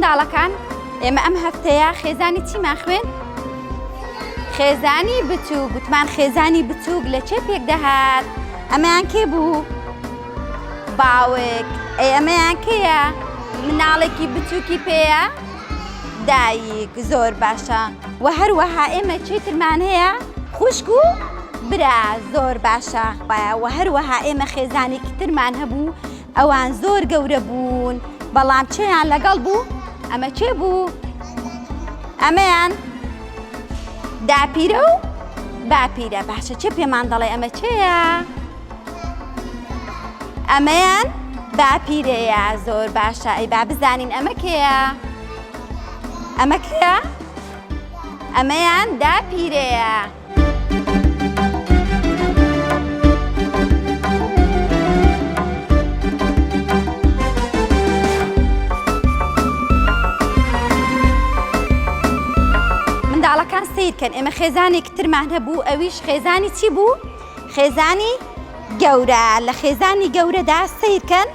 منداڵەکان ئێمە ئەم هەفتەیە خێزانی چیمان خوێن؟ خێزانی بچووک. گوتمان خێزانی بچووک لە چێ پێک دەهات؟ ئەمەیان کێ بوو؟ باوک. ئەمەیان کێیە؟ مناڵێکی بچووکی پێیە؟ دایک. زۆر باشە. و هەروەها ئێمە چیترمان هەیە؟ خوشک و برا. زۆر باشە. و هەروەها ئێمە خێزانێکی ترمان هەبوو ئەوان زۆر گەورە بوون بەڵام چیان لەگەڵ بوو؟ ئەمە چێ بوو؟ ئەمەیان داپیرە و باپیرە. باشە چێ پێمان دەڵێ ئەمە چێیە؟ ئەمەیان باپیرەیە. زۆر باشە. ئەی با بزانین ئەمە کێیە؟ ئەمە کێیە؟ ئەمەیان داپیرەیە. منداڵەکان سیرکەن. ئێمە خێزانێکی ترمان هەبوو ئەویش خێزانی چی بوو؟ خێزانی گەورە. لە خێزانی گەورەدا سیرکەن.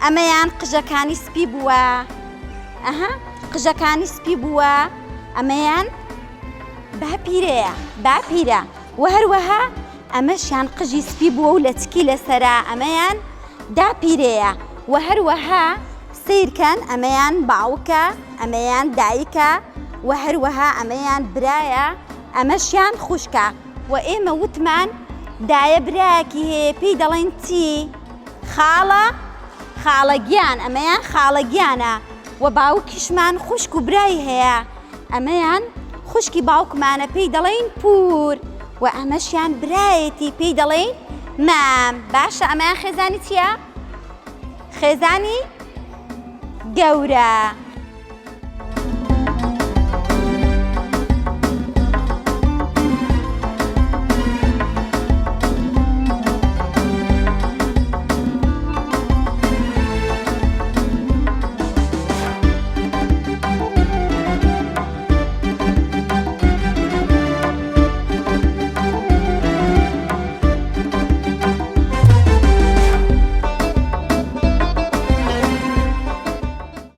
ئەمەیان قژەکانی سپی بووە. قژەکانی سپی بووە. ئەمەیان باپیرەیە. باپیرە. و هەروەها ئەمەشیان قژی سپی بووە و لە چکی لەسەرا. ئەمەیان داپیرەیە. و هەروەها سیرکەن. ئەمەیان باوکە. ئەمەیان دایکە. و هەروەها ئەمەیان برایە. ئەمەشیان خوشکە. و ئێمە وتمان دایە برایەکی هەیە پێی دەڵێن چی؟ خاڵە. خاڵەگیان. ئەمەیان خاڵەگیانە. و باوکیشمان خوشک و برای هەیە. ئەمەیان خوشکی باوکمانە پێی دەڵێن پور. و ئەمەشیان برایەتی پێی دەڵێن مام. باشە ئەمەیان خێزانی چییە؟ خێزانی گەورە.